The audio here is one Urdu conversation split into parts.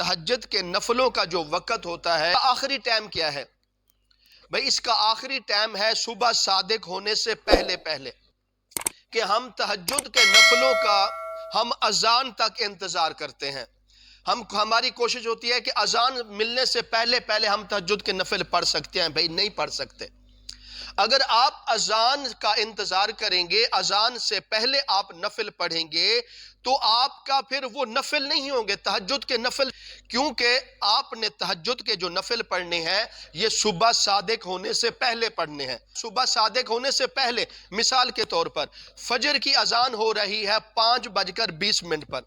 تہجد کے نفلوں کا جو وقت ہوتا ہے، آخری ٹائم کیا ہے؟ بھئی اس کا آخری ٹائم ہے صبح صادق ہونے سے پہلے پہلے، کہ ہم تہجد کے نفلوں کا ہم اذان تک انتظار کرتے ہیں۔ ہماری کوشش ہوتی ہے کہ اذان ملنے سے پہلے پہلے ہم تہجد کے نفل پڑھ سکتے ہیں۔ بھئی نہیں پڑھ سکتے۔ اگر آپ اذان کا انتظار کریں گے، اذان سے پہلے آپ نفل پڑھیں گے، تو آپ کا پھر وہ نفل نہیں ہوں گے تہجد کے نفل، کیونکہ آپ نے تہجد کے جو نفل پڑھنے ہیں یہ صبح صادق ہونے سے پہلے پڑھنے ہیں۔ صبح صادق ہونے سے پہلے، مثال کے طور پر فجر کی اذان ہو رہی ہے 5:20 پر،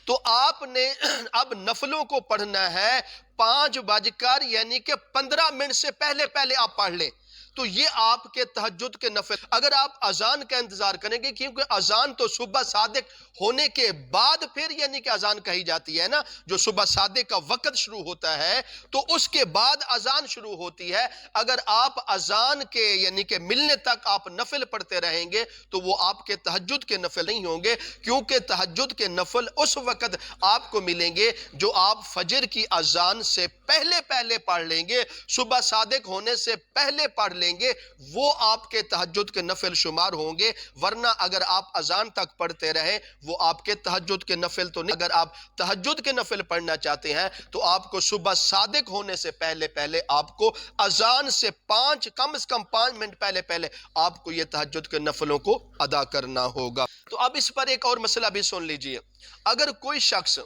تو آپ نے اب نفلوں کو پڑھنا ہے 5:15 سے پہلے پہلے آپ پڑھ لیں، تو یہ آپ کے تہجد کے نفل۔ اگر آپ اذان کا انتظار کریں گے، کیونکہ اذان تو صبح صادق ہونے کے بعد پھر یعنی کہ اذان کہی جاتی ہے نا، جو صبح صادق کا وقت شروع ہوتا ہے تو اس کے بعد اذان شروع ہوتی ہے۔ اگر آپ اذان کے یعنی کہ ملنے تک آپ نفل پڑھتے رہیں گے تو وہ آپ کے تہجد کے نفل نہیں ہوں گے، کیونکہ تہجد کے نفل اس وقت آپ کو ملیں گے جو آپ فجر کی اذان سے پہلے پہلے پڑھ لیں گے، صبح صادق ہونے سے پہلے پڑھ لیں گے، وہ آپ کے تہجد کے نفل شمار ہوں گے۔ ورنہ اگر آپ اذان تک پڑھتے رہیں وہ آپ کے تہجد کے نفل تو نہیں۔ اگر آپ تہجد کے نفل پڑھنا چاہتے ہیں تو آپ کو صبح صادق ہونے سے پہلے پہلے آپ کو اذان سے کم از کم 5 منٹ پہلے پہلے آپ کو یہ تہجد کے نفلوں کو ادا کرنا ہوگا۔ تو اب اس پر ایک اور مسئلہ بھی سن لیجئے۔ اگر کوئی شخص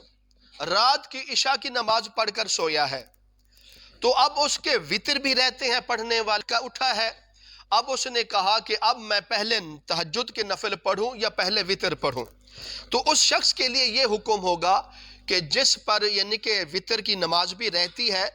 رات کی عشاء کی نماز پڑھ کر سویا ہے تو اب اس کے وتر بھی رہتے ہیں پڑھنے والا کا اٹھا ہے، اب اس نے کہا کہ اب میں پہلے تہجد کے نفل پڑھوں یا پہلے وتر پڑھوں، تو اس شخص کے لیے یہ حکم ہوگا کہ جس پر یعنی کہ وتر کی نماز بھی رہتی ہے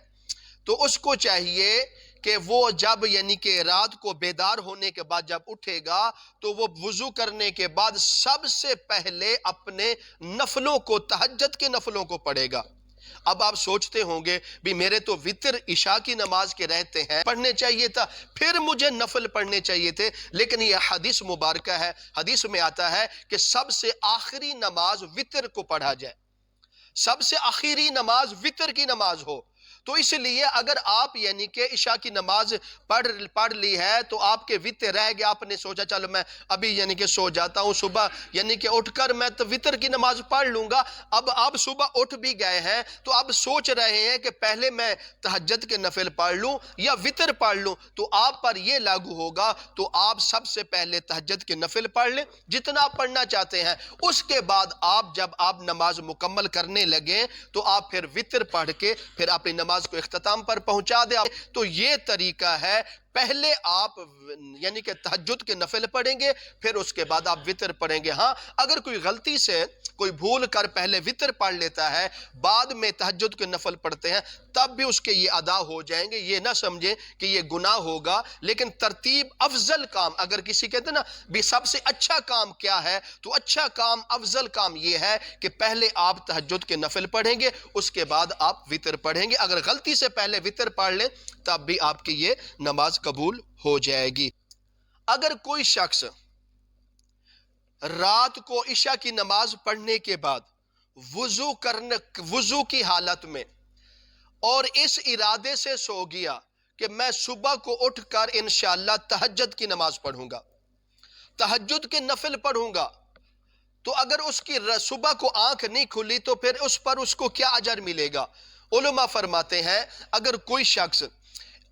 تو اس کو چاہیے کہ وہ جب یعنی کہ رات کو بیدار ہونے کے بعد جب اٹھے گا تو وہ وضو کرنے کے بعد سب سے پہلے اپنے نفلوں کو، تہجد کے نفلوں کو پڑھے گا۔ اب آپ سوچتے ہوں گے بھی میرے تو وتر عشاء کی نماز کے رہتے ہیں، پڑھنے چاہیے تھا، پھر مجھے نفل پڑھنے چاہیے تھے، لیکن یہ حدیث مبارکہ ہے، حدیث میں آتا ہے کہ سب سے آخری نماز وتر کو پڑھا جائے، سب سے آخری نماز وتر کی نماز ہو۔ تو اس لیے اگر آپ یعنی کہ عشاء کی نماز پڑھ لی ہے تو آپ کے وتر رہ گیا، آپ نے سوچا چلو میں ابھی یعنی کہ سو جاتا ہوں، صبح یعنی کہ اٹھ کر میں تو وتر کی نماز پڑھ لوں گا۔ اب آپ صبح اٹھ بھی گئے ہیں تو اب سوچ رہے ہیں کہ پہلے میں تہجد کے نفل پڑھ لوں یا وتر پڑھ لوں، تو آپ پر یہ لاگو ہوگا، تو آپ سب سے پہلے تہجد کے نفل پڑھ لیں جتنا آپ پڑھنا چاہتے ہیں، اس کے بعد جب آپ نماز مکمل کرنے لگیں تو آپ پھر وتر پڑھ کے پھر اپنی نماز کو اختتام پر پہنچا دیں۔ تو یہ طریقہ ہے، پہلے آپ یعنی کہ تہجد کے نفل پڑھیں گے پھر اس کے بعد آپ وتر پڑھیں گے۔ ہاں اگر کوئی غلطی سے کوئی بھول کر پہلے وتر پڑھ لیتا ہے بعد میں تہجد کے نفل پڑھتے ہیں تب بھی اس کے یہ ادا ہو جائیں گے، یہ نہ سمجھیں کہ یہ گناہ ہوگا، لیکن ترتیب افضل کام، اگر کسی کہتے ہیں نا بھی سب سے اچھا کام کیا ہے، تو اچھا کام، افضل کام یہ ہے کہ پہلے آپ تہجد کے نفل پڑھیں گے اس کے بعد آپ وتر پڑھیں گے۔ اگر غلطی سے پہلے وتر پڑھ لیں تب بھی آپ کی یہ نماز قبول ہو جائے گی۔ اگر کوئی شخص رات کو عشاء کی نماز پڑھنے کے بعد وضو کی حالت میں اور اس ارادے سے سو گیا کہ میں صبح کو اٹھ کر انشاءاللہ تہجد کی نماز پڑھوں گا، تہجد کے نفل پڑھوں گا، تو اگر اس کی صبح کو آنکھ نہیں کھلی تو پھر اس پر اس کو کیا اجر ملے گا؟ علماء فرماتے ہیں اگر کوئی شخص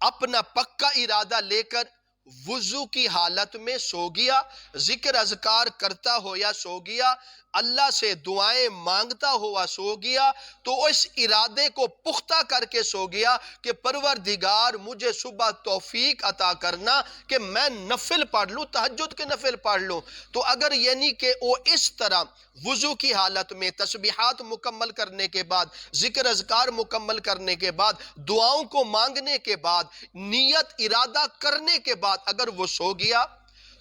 اپنا پکا ارادہ لے کر وضو کی حالت میں سو گیا، ذکر اذکار کرتا ہو یا سو گیا، اللہ سے دعائیں مانگتا ہوا سو گیا، تو اس ارادے کو پختہ کر کے سو گیا کہ پروردگار مجھے صبح توفیق عطا کرنا کہ میں نفل پڑھ لوں، تہجد کے نفل پڑھ لوں۔ تو اگر یعنی کہ وہ اس طرح وضو کی حالت میں تسبیحات مکمل کرنے کے بعد، ذکر اذکار مکمل کرنے کے بعد، دعاؤں کو مانگنے کے بعد، نیت ارادہ کرنے کے بعد اگر وہ سو گیا،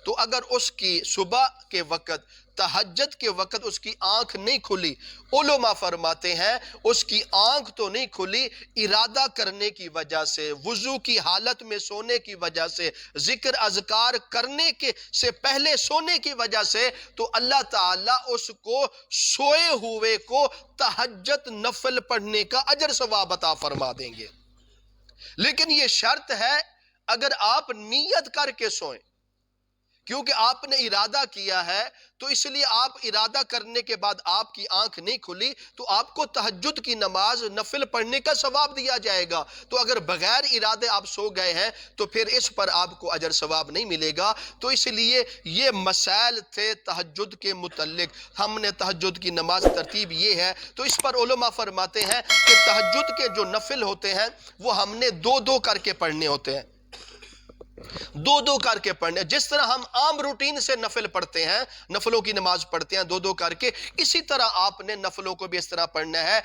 تو اگر اس کی صبح کے وقت تہجد کے وقت اس کی آنکھ نہیں کھلی، علماء فرماتے ہیں اس کی آنکھ تو نہیں کھلی، ارادہ کرنے کی وجہ سے، وضو کی حالت میں سونے کی وجہ سے، ذکر اذکار کرنے کے سے پہلے سونے کی وجہ سے، تو اللہ تعالیٰ اس کو سوئے ہوئے کو تہجد نفل پڑھنے کا اجر ثواب عطا فرما دیں گے۔ لیکن یہ شرط ہے اگر آپ نیت کر کے سوئیں، کیونکہ آپ نے ارادہ کیا ہے تو اس لیے آپ ارادہ کرنے کے بعد آپ کی آنکھ نہیں کھلی تو آپ کو تہجد کی نماز نفل پڑھنے کا ثواب دیا جائے گا۔ تو اگر بغیر ارادے آپ سو گئے ہیں تو پھر اس پر آپ کو اجر ثواب نہیں ملے گا۔ تو اس لیے یہ مسائل تھے تہجد کے متعلق، ہم نے تہجد کی نماز ترتیب یہ ہے۔ تو اس پر علماء فرماتے ہیں کہ تہجد کے جو نفل ہوتے ہیں وہ ہم نے دو دو کر کے پڑھنے ہوتے ہیں، دو دو کر کے پڑھنے، جس طرح ہم عام روٹین سے نفل پڑھتے ہیں، نفلوں کی نماز پڑھتے ہیں دو دو کر کے، اسی طرح آپ نے نفلوں کو بھی اس طرح پڑھنا ہے۔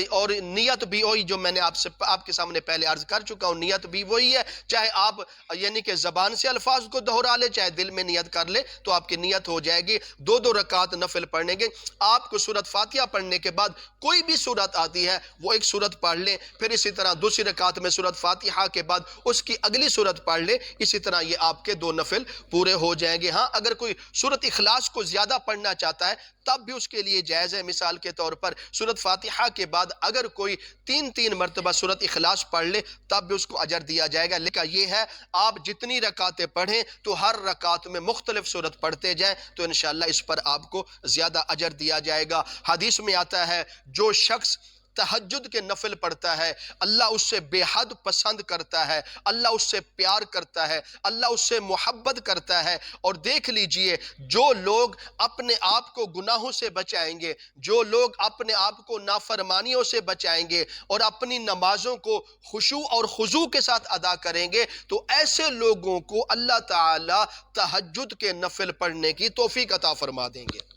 اور نیت بھی وہی جو میں نے آپ کے سامنے پہلے عرض کر چکا ہوں، نیت بھی وہی ہے، چاہے آپ یعنی کہ زبان سے الفاظ کو دہرا لے چاہے دل میں نیت کر لے تو آپ کی نیت ہو جائے گی۔ دو دو رکعت نفل پڑھنے گے، آپ کو سورت فاتحہ پڑھنے کے بعد کوئی بھی سورت آتی ہے وہ ایک سورت پڑھ لیں، پھر اسی طرح دوسری رکعت میں سورت فاتحہ کے بعد اس کی اگلی سورت پڑھ لیں، اسی طرح یہ آپ کے دو نفل پورے ہو جائیں گے۔ ہاں اگر کوئی سورت اخلاص کو زیادہ پڑھنا چاہتا ہے تب بھی اس کے لیے جائز ہے، مثال کے طور پر سورت فاتحہ کے بعد اگر کوئی تین مرتبہ سورت اخلاص پڑھ لے تب بھی اس کو اجر دیا جائے گا۔ لیکن یہ ہے آپ جتنی رکعتیں پڑھیں تو ہر رکعت میں مختلف سورت پڑھتے جائیں تو انشاءاللہ اس پر آپ کو زیادہ اجر دیا جائے گا۔ حدیث میں آتا ہے جو شخص تہجد کے نفل پڑھتا ہے اللہ اس سے بے حد پسند کرتا ہے، اللہ اس سے پیار کرتا ہے، اللہ اس سے محبت کرتا ہے۔ اور دیکھ لیجئے جو لوگ اپنے آپ کو گناہوں سے بچائیں گے، جو لوگ اپنے آپ کو نافرمانیوں سے بچائیں گے اور اپنی نمازوں کو خشوع اور خضوع کے ساتھ ادا کریں گے تو ایسے لوگوں کو اللہ تعالی تہجد کے نفل پڑھنے کی توفیق عطا فرما دیں گے۔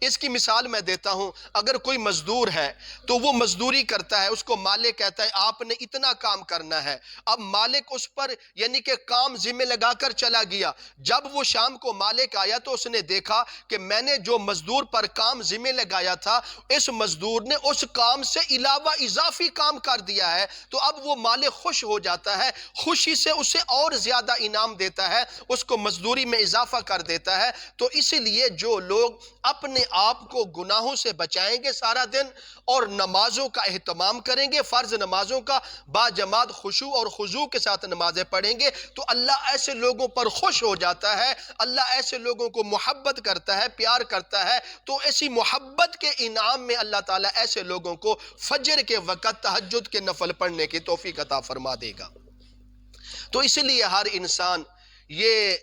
اس کی مثال میں دیتا ہوں، اگر کوئی مزدور ہے تو وہ مزدوری کرتا ہے، اس کو مالک کہتا ہے آپ نے اتنا کام کرنا ہے، اب مالک اس پر یعنی کہ کام ذمہ لگا کر چلا گیا، جب وہ شام کو مالک آیا تو اس نے دیکھا کہ میں نے جو مزدور پر کام ذمہ لگایا تھا اس مزدور نے اس کام سے علاوہ اضافی کام کر دیا ہے، تو اب وہ مالک خوش ہو جاتا ہے، خوشی سے اسے اور زیادہ انعام دیتا ہے، اس کو مزدوری میں اضافہ کر دیتا ہے۔ تو اسی لیے جو لوگ اپنے آپ کو گناہوں سے بچائیں گے سارا دن اور نمازوں کا اہتمام کریں گے، فرض نمازوں کا با جماعت خشوع اور خضوع کے ساتھ نمازیں پڑھیں گے تو اللہ ایسے لوگوں پر خوش ہو جاتا ہے، اللہ ایسے لوگوں کو محبت کرتا ہے، پیار کرتا ہے۔ تو ایسی محبت کے انعام میں اللہ تعالیٰ ایسے لوگوں کو فجر کے وقت تہجد کے نفل پڑھنے کی توفیق عطا فرما دے گا۔ تو اس لیے ہر انسان یہ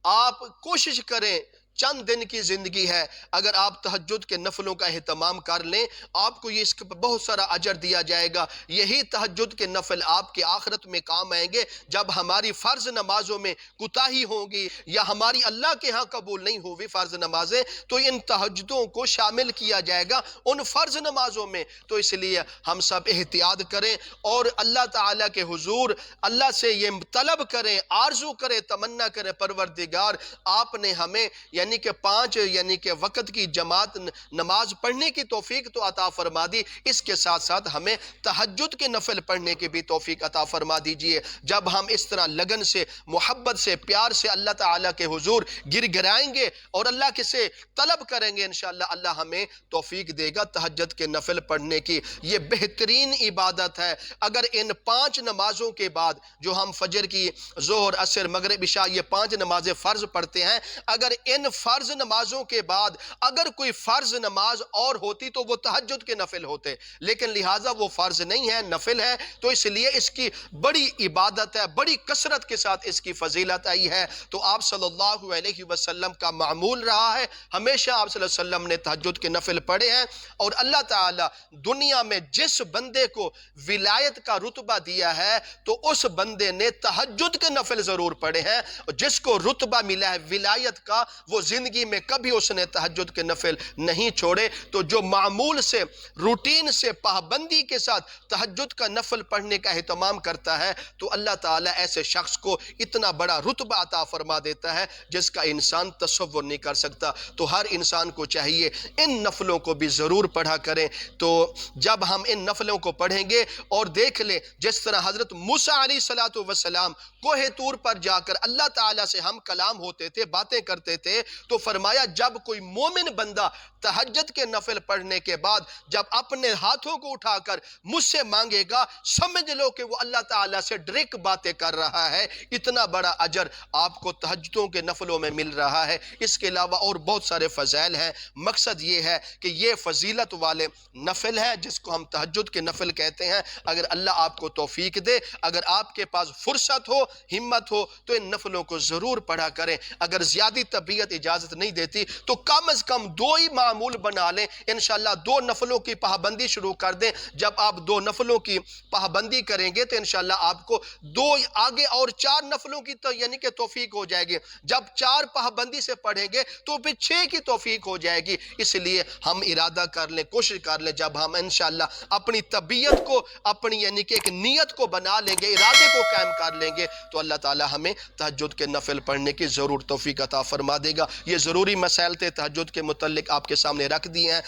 آپ کوشش کریں، چند دن کی زندگی ہے، اگر آپ تہجد کے نفلوں کا اہتمام کر لیں آپ کو یہ اس کا بہت سارا اجر دیا جائے گا۔ یہی تہجد کے نفل آپ کے آخرت میں کام آئیں گے جب ہماری فرض نمازوں میں کوتاہی ہوگی یا ہماری اللہ کے ہاں قبول نہیں ہوئی فرض نمازیں تو ان تہجدوں کو شامل کیا جائے گا ان فرض نمازوں میں۔ تو اس لیے ہم سب احتیاط کریں اور اللہ تعالیٰ کے حضور اللہ سے یہ طلب کریں، آرزو کریں، تمنا کریں، پروردگار آپ نے ہمیں یعنی کہ 5 یعنی کہ وقت کی جماعت نماز پڑھنے کی توفیق تو عطا فرما دی، اس کے ساتھ ساتھ ہمیں تہجد کے نفل پڑھنے کی بھی توفیق عطا فرما دیجئے۔ جب ہم اس طرح لگن سے، محبت سے، پیار سے اللہ تعالیٰ کے حضور گر گرائیں گے اور اللہ کے سے طلب کریں گے انشاءاللہ اللہ ہمیں توفیق دے گا تہجد کے نفل پڑھنے کی۔ یہ بہترین عبادت ہے۔ اگر ان 5 نمازوں کے بعد جو ہم فجر کی، ظہر، عصر، مغرب، عشاء یہ 5 نمازیں فرض پڑھتے ہیں، اگر ان فرض نمازوں کے بعد اگر کوئی فرض نماز اور ہوتی تو وہ تہجد کے نفل ہوتے، لیکن لہٰذا وہ فرض نہیں ہے، نفل ہے، تو اس لیے اس کی بڑی عبادت ہے، بڑی کثرت کے ساتھ اس کی فضیلت آئی ہے۔ تو آپ صلی اللہ علیہ وسلم کا معمول رہا ہے، ہمیشہ آپ صلی اللہ علیہ وسلم نے تہجد کے نفل پڑھے ہیں، اور اللہ تعالیٰ دنیا میں جس بندے کو ولایت کا رتبہ دیا ہے تو اس بندے نے تہجد کے نفل ضرور پڑھے ہیں، اور جس کو رتبہ ملا ہے ولایت کا وہ تو زندگی میں کبھی اس نے تہجد کے نفل نہیں چھوڑے۔ تو جو معمول سے روٹین سے پابندی کے ساتھ تہجد کا نفل پڑھنے کا اہتمام کرتا ہے تو اللہ تعالیٰ ایسے شخص کو اتنا بڑا رتبہ عطا فرما دیتا ہے جس کا انسان تصور نہیں کر سکتا۔ تو ہر انسان کو چاہیے ان نفلوں کو بھی ضرور پڑھا کریں۔ تو جب ہم ان نفلوں کو پڑھیں گے اور دیکھ لیں جس طرح حضرت موسیٰ علیہ السلام کوہ طور پر جا کر اللہ تعالیٰ سے ہم کلام ہوتے تھے، باتیں کرتے تھے، تو فرمایا جب کوئی مومن بندہ تہجد کے نفل پڑھنے کے بعد جب اپنے ہاتھوں کو اٹھا کر مجھ سے مانگے گا، سمجھ لو کہ وہ اللہ تعالیٰ سے ڈائریکٹ باتیں کر رہا ہے۔ اتنا بڑا اجر آپ کو تہجدوں کے نفلوں میں مل رہا ہے۔ اس کے علاوہ اور بہت سارے فضائل ہیں۔ مقصد یہ ہے کہ یہ فضیلت والے نفل ہے جس کو ہم تہجد کے نفل کہتے ہیں۔ اگر اللہ آپ کو توفیق دے، اگر آپ کے پاس فرصت ہو، ہمت ہو، تو ان نفلوں کو ضرور پڑھا کریں۔ اگر زیادہ طبیعت اجازت نہیں دیتی تو کم از کم 2 ہی معمول بنا لیں۔ انشاءاللہ 2 نفلوں کی پابندی شروع کر دیں۔ جب آپ 2 نفلوں کی پابندی کریں گے تو انشاءاللہ آپ کو 2 آگے اور 4 نفلوں کی یعنی کہ توفیق ہو جائے گی۔ جب 4 پابندی سے پڑھیں گے تو پھر 6 کی توفیق ہو جائے گی۔ اس لیے ہم ارادہ کر لیں، کوشش کر لیں، جب ہم انشاءاللہ اپنی طبیعت کو، اپنی یعنی کہ ایک نیت کو بنا لیں گے، ارادے کو قائم کر لیں گے، تو اللہ تعالی ہمیں تہجد کے نفل پڑھنے کی ضرور توفیق عطا فرما دے گا۔ یہ ضروری مسائل تھے تہجد کے متعلق آپ کے سامنے رکھ دیے ہیں۔